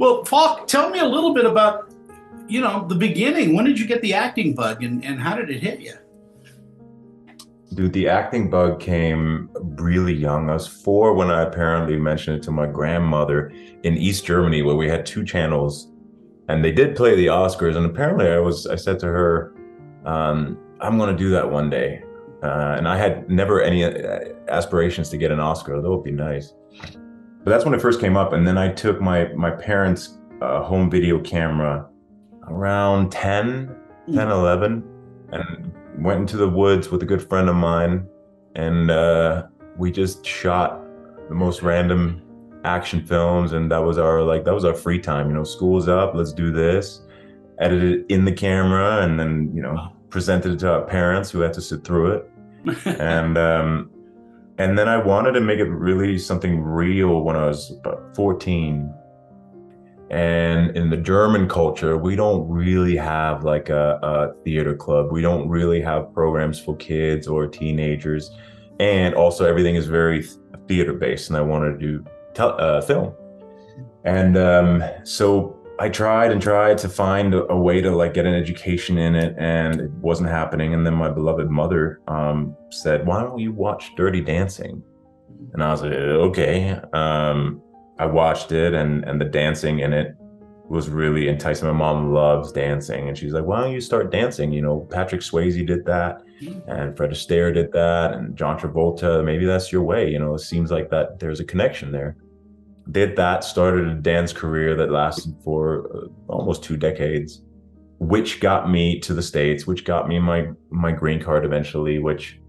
Well, Falk, tell me a little bit about, the beginning. When did you get the acting bug and how did it hit you? Dude, the acting bug came really young. I was 4 when I apparently mentioned it to my grandmother in East Germany, where we had 2 channels, and they did play the Oscars. And apparently, I said to her, "I'm going to do that one day." And I had never any aspirations to get an Oscar. That would be nice. But that's when it first came up. And then I took my parents' home video camera around 11, and went into the woods with a good friend of mine, and we just shot the most random action films, and that was our free time. School's up, let's do this. Edited it in the camera, and then presented it to our parents, who had to sit through it. And then I wanted to make it really something real when I was about 14. And in the German culture, we don't really have like a theater club. We don't really have programs for kids or teenagers. And also everything is very theater based. And I wanted to do film. And so I tried and tried to find a way to like get an education in it, and it wasn't happening. And then my beloved mother said, "Why don't you watch Dirty Dancing?" And I was like, okay. I watched it, and the dancing in it was really enticing. My mom loves dancing, and she's like, "Why don't you start dancing? Patrick Swayze did that, and Fred Astaire did that, and John Travolta. Maybe that's your way. It seems like that there's a connection there." Did that, started a dance career that lasted for almost 2 decades, which got me to the States, which got me my green card eventually, which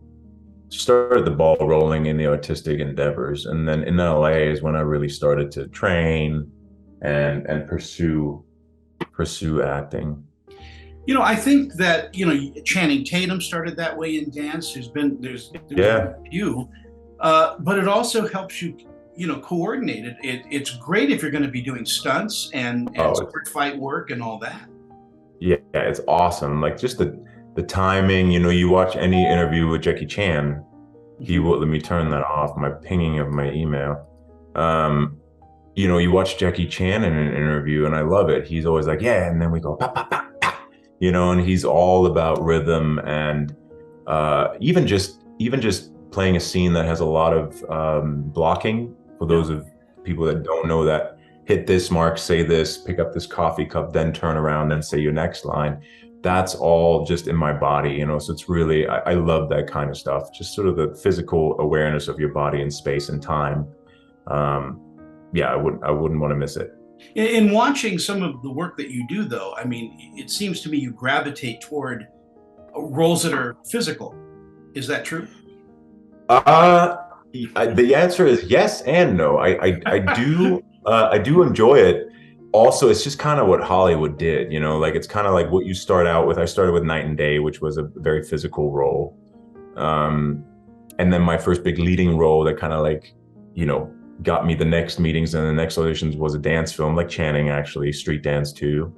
started the ball rolling in the artistic endeavors. And then in LA is when I really started to train and pursue acting. I think that Channing Tatum started that way in dance. There's Yeah. a few, but it also helps you coordinate it. It's great if you're going to be doing stunts and Oh, sword fight work and all that. yeah, it's awesome. Like just the timing. You watch any interview with Jackie Chan, he Mhm. will let me turn that off. My pinging of my email. Um, you watch Jackie Chan in an interview, and I love it. He's always like, "Yeah," and then we go, "Pa pa pa pa," and he's all about rhythm, and even just playing a scene that has a lot of blocking. For Yeah. those of people that don't know that, hit this mark, say this, pick up this coffee cup, then turn around, then say your next line. That's all just in my body. So it's really, I love that kind of stuff. Just sort of the physical awareness of your body in space and time. Um, yeah, I wouldn't want to miss it. In watching some of the work that you do, though, I mean, it seems to me you gravitate toward roles that are physical. Is that true? Uh, the answer is yes and no. I do enjoy it. Also, it's just kind of what Hollywood did, like it's kind of like what you start out with. I started with Night and Day, which was a very physical role. Um, and then my first big leading role that kind of like, you know, got me the next meetings and the next auditions was a dance film, like Channing, actually, Street Dance 2.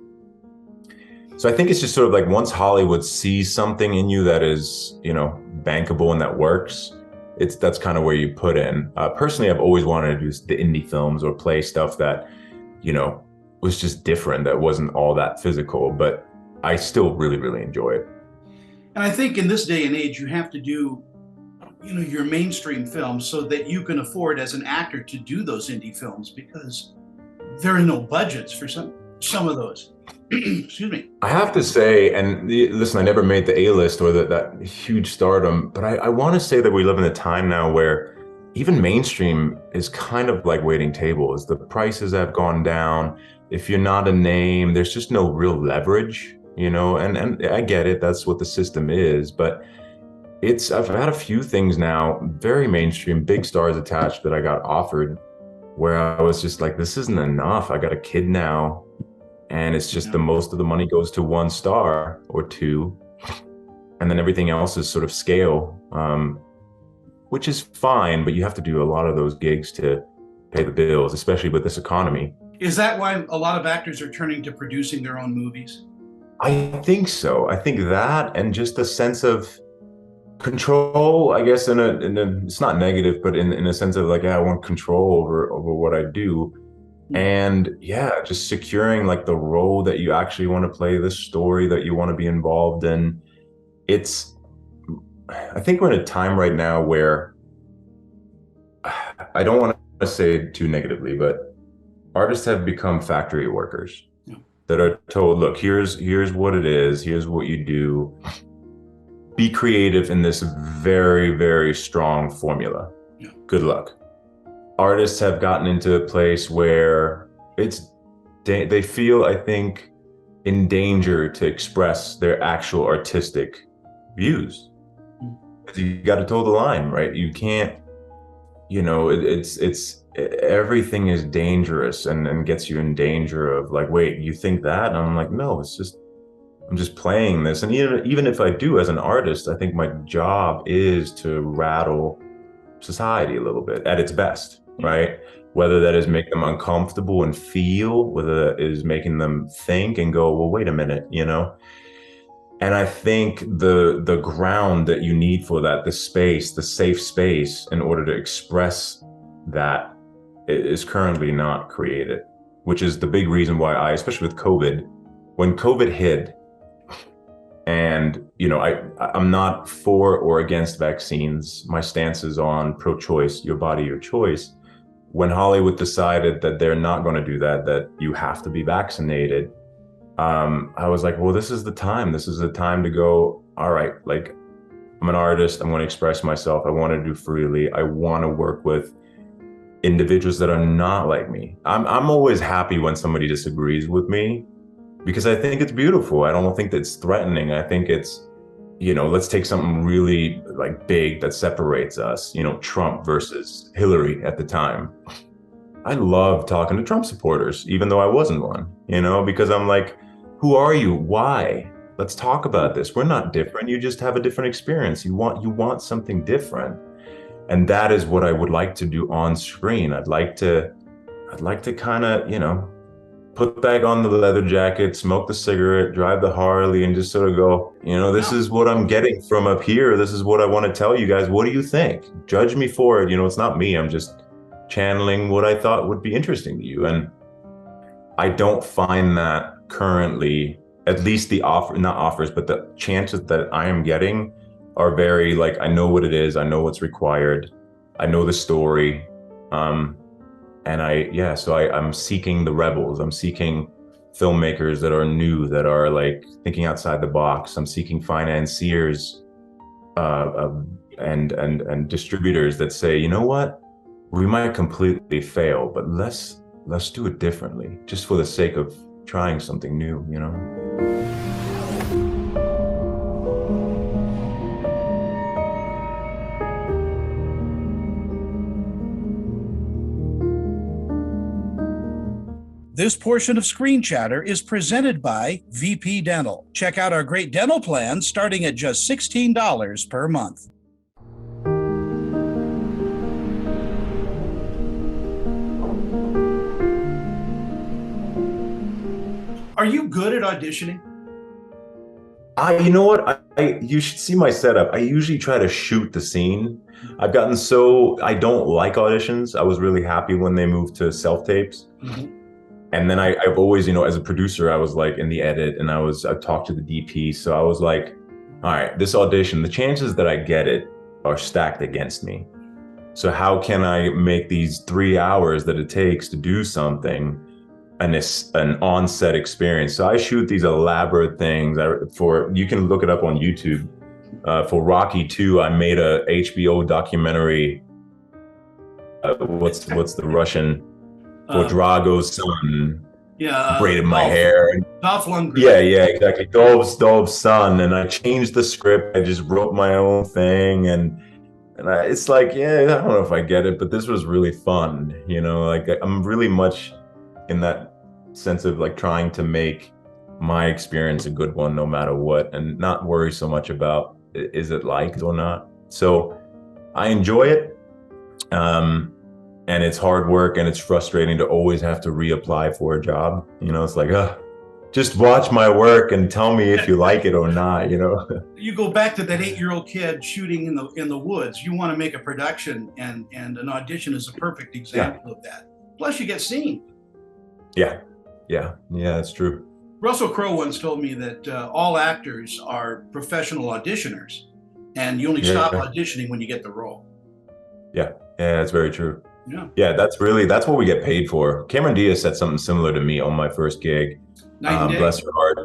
So I think it's just sort of like once Hollywood sees something in you that is, bankable and that works, that's kind of where you put in. Personally, I've always wanted to do the indie films or play stuff that, you know, was just different, that wasn't all that physical, but I still really, really enjoy it. And I think in this day and age, you have to do, your mainstream films so that you can afford as an actor to do those indie films because there are no budgets for some of those. Excuse me. I have to say, and listen, I never made the A list or that huge stardom, but I want to say that we live in a time now where even mainstream is kind of like waiting tables. The prices have gone down. If you're not a name, there's just no real leverage, and I get it. That's what the system is. But I've had a few things now, very mainstream, big stars attached, that I got offered, where I was just like, this isn't enough. I got a kid now, and it's just Yeah. the most of the money goes to one star or two, and then everything else is sort of scale, which is fine, but you have to do a lot of those gigs to pay the bills, especially with this economy. Is that why a lot of actors are turning to producing their own movies? I think so. I think that, and just a sense of control, I guess, it's not negative, but in a sense of like, yeah, I want control over what I do. And yeah, just securing like the role that you actually want to play, the story that you want to be involved in. It's, I think we're in a time right now where I don't want to say it too negatively, but artists have become factory workers that are told, look, here's what it is, here's what you do. Be creative in this very, very strong formula. Good luck. Artists have gotten into a place where they feel, I think, in danger to express their actual artistic views. You got to toe the line, right? You can't, it's everything is dangerous and gets you in danger of like, wait, you think that? And I'm like, no, I'm just playing this. And even if I do as an artist, I think my job is to rattle society a little bit at its best, right? Whether that is make them uncomfortable and feel, whether that is making them think and go, well, wait a minute, And I think the ground that you need for that, the space, the safe space in order to express that is currently not created, which is the big reason why especially with COVID, when COVID hit, and I'm not for or against vaccines. My stance is on pro-choice, your body, your choice. When Hollywood decided that they're not going to do that, that you have to be vaccinated, I was like, well, this is the time. This is the time to go, all right, like I'm an artist. I want to express myself. I want to do freely. I want to work with individuals that are not like me. I'm always happy when somebody disagrees with me, because I think it's beautiful. I don't think that's threatening. I think it's, let's take something really like big that separates us, Trump versus Hillary at the time. I love talking to Trump supporters, even though I wasn't one, because I'm like, who are you? Why? Let's talk about this. We're not different. You just have a different experience. You want something different. And that is what I would like to do on screen. I'd like to kind of, put back on the leather jacket, smoke the cigarette, drive the Harley, and just sort of go, this is what I'm getting from up here. This is what I want to tell you guys. What do you think? Judge me for it. It's not me. I'm just channeling what I thought would be interesting to you. And I don't find that currently, at least not offers, but the chances that I am getting are very like, I know what it is. I know what's required. I know the story. And so I'm seeking the rebels. I'm seeking filmmakers that are new, that are like thinking outside the box. I'm seeking financiers and distributors that say, you know what, we might completely fail, but let's do it differently, just for the sake of trying something new, This portion of Screen Chatter is presented by VP Dental. Check out our great dental plans starting at just $16 per month. Are you good at auditioning? You know what? You should see my setup. I usually try to shoot the scene. I've gotten I don't like auditions. I was really happy when they moved to self-tapes. And then I've always, as a producer, I was like in the edit and I talked to the DP. So I was like, all right, this audition, the chances that I get it are stacked against me. So how can I make these 3 hours that it takes to do something an on-set experience? So I shoot these elaborate things you can look it up on YouTube. For Rocky 2, I made a HBO documentary. What's the Russian? For Drago's son, braided my hair. Dolph Lundgren. Yeah, exactly. Dolph's son, and I changed the script. I just wrote my own thing, and it's like, I don't know if I get it, but this was really fun. Like I'm really much in that sense of like trying to make my experience a good one, no matter what, and not worry so much about is it liked or not. So I enjoy it. And it's hard work and it's frustrating to always have to reapply for a job. It's like, just watch my work and tell me if you like it or not, You go back to that 8-year-old kid shooting in the woods. You want to make a production, and an audition is a perfect example of that. Plus you get seen. Yeah, yeah, that's true. Russell Crowe once told me that all actors are professional auditioners, and you only stop Yeah, auditioning when you get the role. yeah, yeah, that's very true. Yeah. Yeah, that's what we get paid for. Cameron Diaz said something similar to me on my first gig. Night and day. Bless her heart,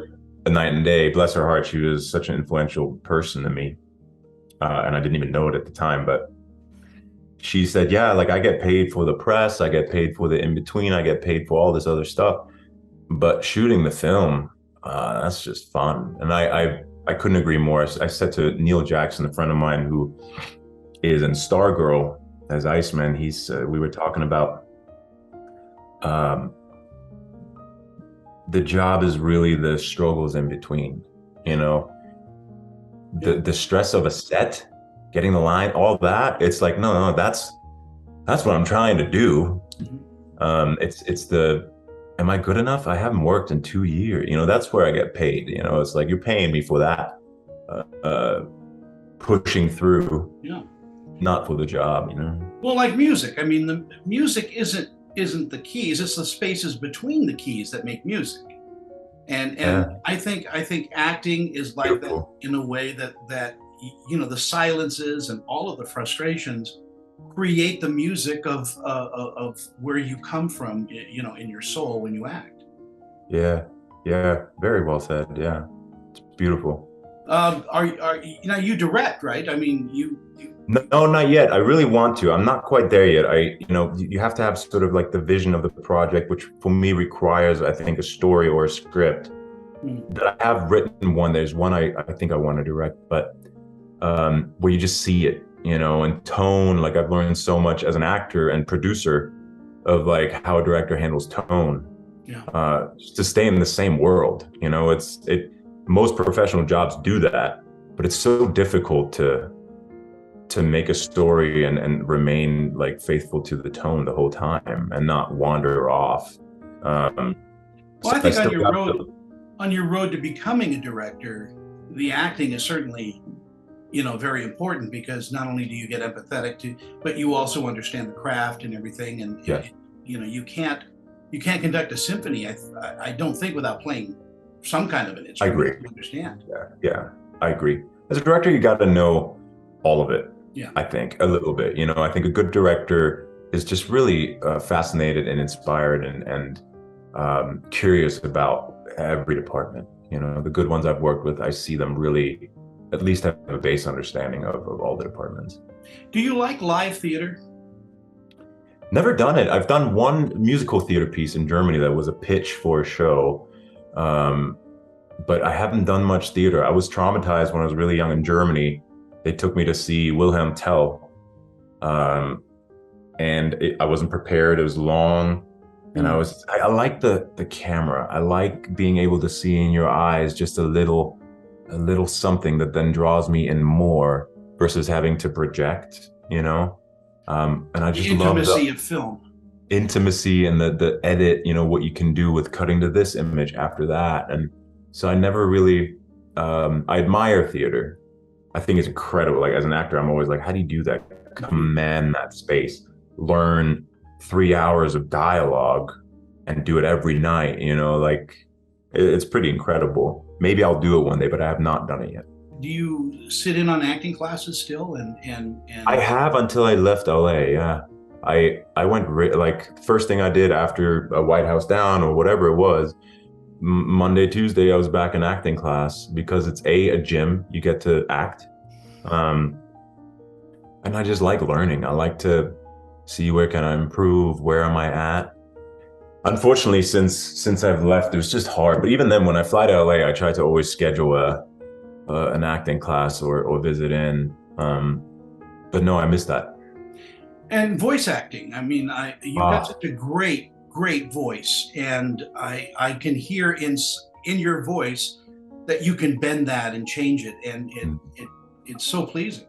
a night and day. Bless her heart, she was such an influential person to me, and I didn't even know it at the time. But she said, "Yeah, like I get paid for the press, I get paid for the in between, I get paid for all this other stuff, but shooting the film, that's just fun." And I couldn't agree more. I said to Neil Jackson, a friend of mine who is in Stargirl as Iceman, we were talking about um, the job is really the struggles in between, you know, the stress of a set, getting the line, all that. It's like, no, that's what I'm trying to do. It's the, am I good enough? I haven't worked in 2 years. You know, that's where I get paid. You know, it's like you're paying me for that, pushing through, Yeah. not for the job. You know. Well, like music. I mean, the music isn't the keys. It's the spaces between the keys that make music. And Yeah, I think acting is like that beautiful. in a way that the silences and all of the frustrations create the music of where you come from, in your soul when you act. Yeah, yeah, very well said. Yeah, it's beautiful. You direct, right? I mean, No, no, not yet. I really want to. I'm not quite there yet. You have to have sort of like the vision of the project, which for me requires, I think, a story or a script. mm, That I have written one. There's one I think I want to direct, but where you just see it, and tone. Like I've learned so much as an actor and producer of like how a director handles tone, yeah, to stay in the same world. Most professional jobs do that, but it's so difficult to make a story and remain like faithful to the tone the whole time and not wander off. Um, well, so I I think still got to, on your road to becoming a director, the acting is certainly very important, because not only do you get empathetic to, but you also understand the craft and everything, and yes, you can't conduct a symphony, I don't think, without playing some kind of an I instrument agree. to understand. Yeah, I agree. As a director, you got to know all of it. Yeah. I think a little bit. I think a good director is just really fascinated and inspired and curious about every department. The good ones I've worked with, I see them really at least have a base understanding of all the departments. Do you like live theater? Never done it. I've done one musical theater piece in Germany that was a pitch for a show. Um, but I haven't done much theater. I was traumatized when I was really young in Germany. They took me to see Wilhelm Tell, um, and I wasn't prepared. It was long, and Mm. I like the camera. I like being able to see in your eyes just a little something that then draws me in more versus having to project. And I The just love the intimacy of film. intimacy and the edit, what you can do with cutting to this image after that. And so I never really, I admire theater. I think it's incredible. Like as an actor, I'm always like, how do you do that? Mhm. Command that space, learn 3 hours of dialogue and do it every night, like it's pretty incredible. Maybe I'll do it one day, but I have not done it yet. Do you sit in on acting classes still? I And have until I left LA. Yeah. I went like first thing I did after a White House Down or whatever it was, Monday, Tuesday, I was back in acting class because it's a gym. You get to act. Um, and I just like learning. I like to see where can I improve, where am I at. Unfortunately, since I've left, it was just hard. But even then, when I fly to LA, I try to always schedule an acting class or visit in. But no, I missed that. and voice acting. I mean, you've got Ah, such a great voice, and I can hear in your voice that you can bend that and change it, and it's so pleasing.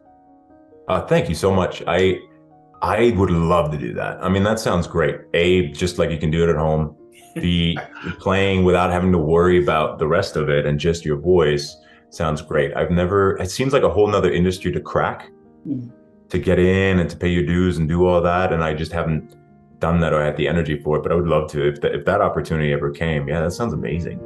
thank you so much. I would love to do that. I mean, that sounds great. A, just like you can do it at home. B, playing without having to worry about the rest of it and just your voice sounds great. It seems like a whole nother industry to crack, Mm. to get in and to pay your dues and do all that. And I just haven't done that or had the energy for it, but I would love to if that opportunity ever came. Yeah, that sounds amazing.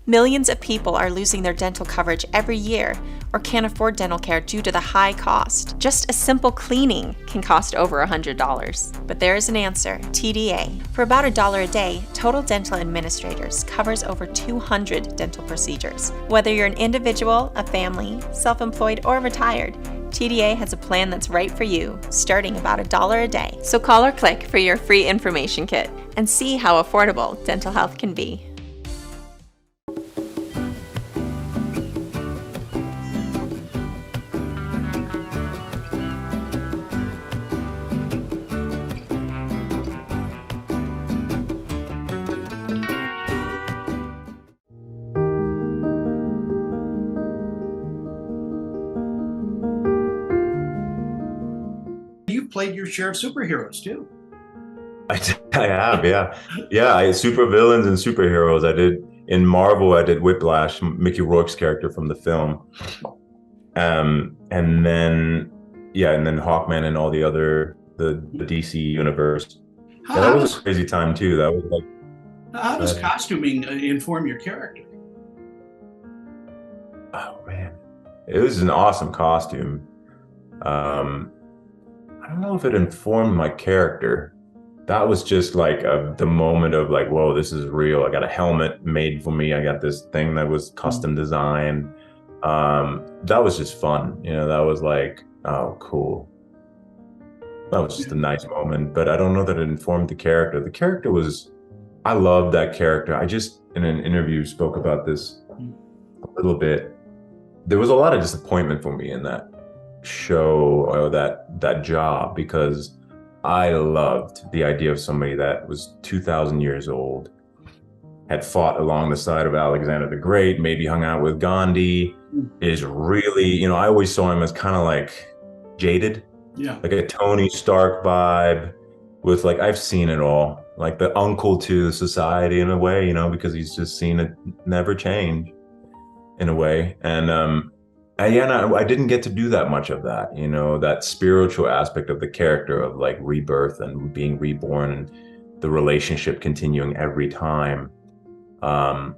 Millions of people are losing their dental coverage every year or can't afford dental care due to the high cost. Just a simple cleaning can cost over $100. But there is an answer, TDA. For about $1 a day, Total Dental Administrators covers over 200 dental procedures. Whether you're an individual, a family, self-employed, or retired, TDA has a plan that's right for you, starting about $1 a day. So call or click for your free information kit and see how affordable dental health can be. You've played your share of superheroes too. I have, yeah. I super villains and superheroes. I did in Marvel. I did Whiplash, Mickey Rourke's character from the film, and then Hawkman and all the other the DC universe. Yeah, that was a crazy time too. That was like. How does costuming inform your character? Oh man, it was an awesome costume. I don't know if it informed my character. That was just like the moment of like, whoa, this is real. I got a helmet made for me. I got this thing that was custom designed. That was just fun. That was like, oh, cool. That was just a nice moment, but I don't know that it informed the character. The character was, I loved that character. I just, in an interview, spoke about this a little bit. There was a lot of disappointment for me in that show or that job, because I loved the idea of somebody that was 2,000 years old, had fought along the side of Alexander the Great, maybe hung out with Gandhi, is really, I always saw him as kind of like jaded, like a Tony Stark vibe with like, I've seen it all, like the uncle to society in a way, because he's just seen it never change in a way. And I didn't get to do that much of that, that spiritual aspect of the character of like rebirth and being reborn and the relationship continuing every time. And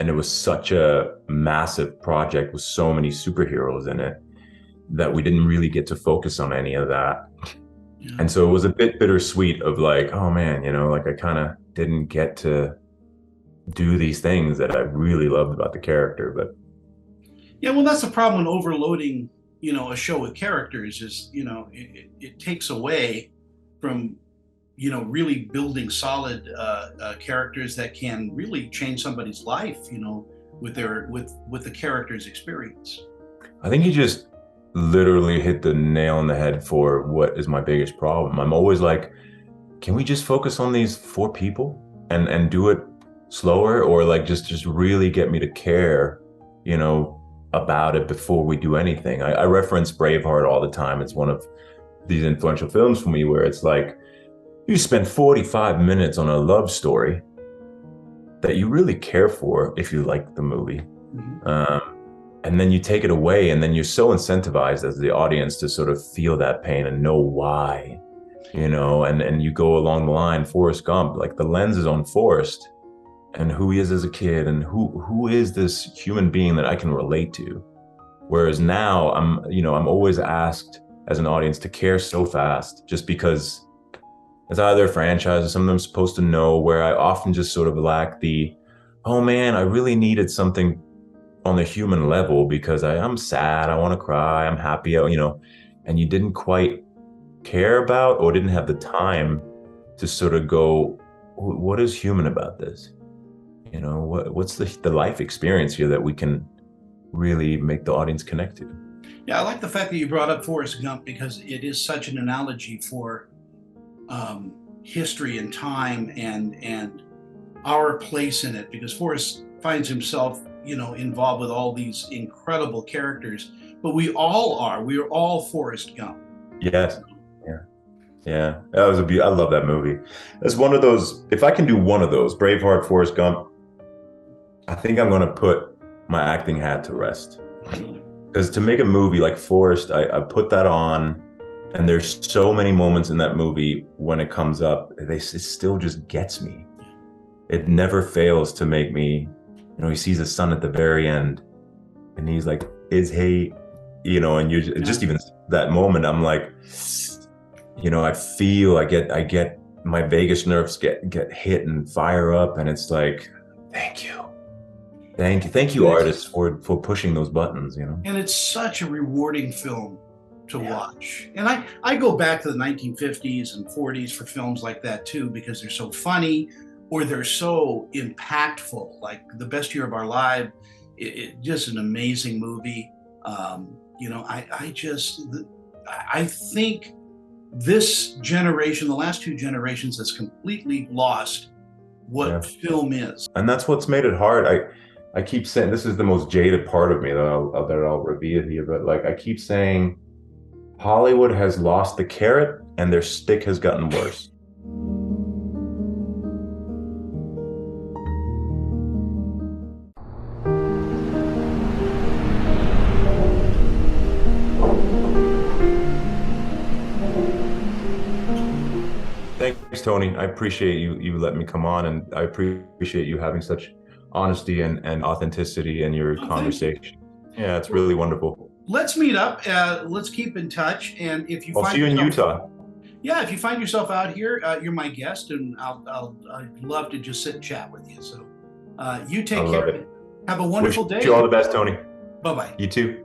it was such a massive project with so many superheroes in it that we didn't really get to focus on any of that. Yeah. And so it was a bit bittersweet of like, oh man, like I kind of didn't get to do these things that I really loved about the character. But yeah, well, that's the problem when overloading, a show with characters is, it takes away from, really building solid characters that can really change somebody's life, with the character's experience. I think you just literally hit the nail on the head for what is my biggest problem. I'm always like, can we just focus on these 4 people and do it slower, or like just really get me to care, about it before we do anything. I reference Braveheart all the time. It's one of these influential films for me where it's like, you spend 45 minutes on a love story that you really care for if you like the movie. And then you take it away, and then you're so incentivized as the audience to sort of feel that pain and know why, and you go along the line, Forrest Gump, like the lens is on Forrest and who he is as a kid, and who is this human being that I can relate to. Whereas now I'm always asked as an audience to care so fast, just because it's either a franchise or something I'm supposed to know, where I often just sort of lack the, oh man, I really needed something on the human level because I'm sad, I want to cry, I'm happy, and you didn't quite care about or didn't have the time to sort of go, what is human about this? What's the life experience here that we can really make the audience connect to? Yeah, I like the fact that you brought up Forrest Gump, because it is such an analogy for history and time and our place in it, because Forrest finds himself, involved with all these incredible characters, but we're all Forrest Gump. Yes. Yeah. That was I love that movie. It's one of those, if I can do one of those, Braveheart, Forrest Gump, I think I'm going to put my acting hat to rest. Because to make a movie like Forrest, I put that on, and there's so many moments in that movie when it comes up, it still just gets me. It never fails to make me, he sees his son at the very end, and he's like, is he, and you just even that moment, I'm like, I feel, I get my vagus nerves get hit and fire up, and it's like, thank you. Thank you, artists, for pushing those buttons, And it's such a rewarding film to watch. And I go back to the 1950s and 40s for films like that too, because they're so funny or they're so impactful. Like The Best Year of Our Lives, just an amazing movie. I think this generation, the last two generations, has completely lost what film is. And that's what's made it hard. I keep saying, this is the most jaded part of me that I'll reveal here, but like I keep saying, Hollywood has lost the carrot and their stick has gotten worse. Thanks, Tony. I appreciate you letting me come on, and I appreciate you having such honesty and authenticity in your conversation. Yeah, it's really wonderful. Let's meet up. Let's keep in touch. And if you I'll see you in Utah. Yeah, if you find yourself out here, you're my guest, and I'd love to just sit and chat with you. So you take care. Have a wonderful day. Wish you all the best, Tony. Bye-bye. You too.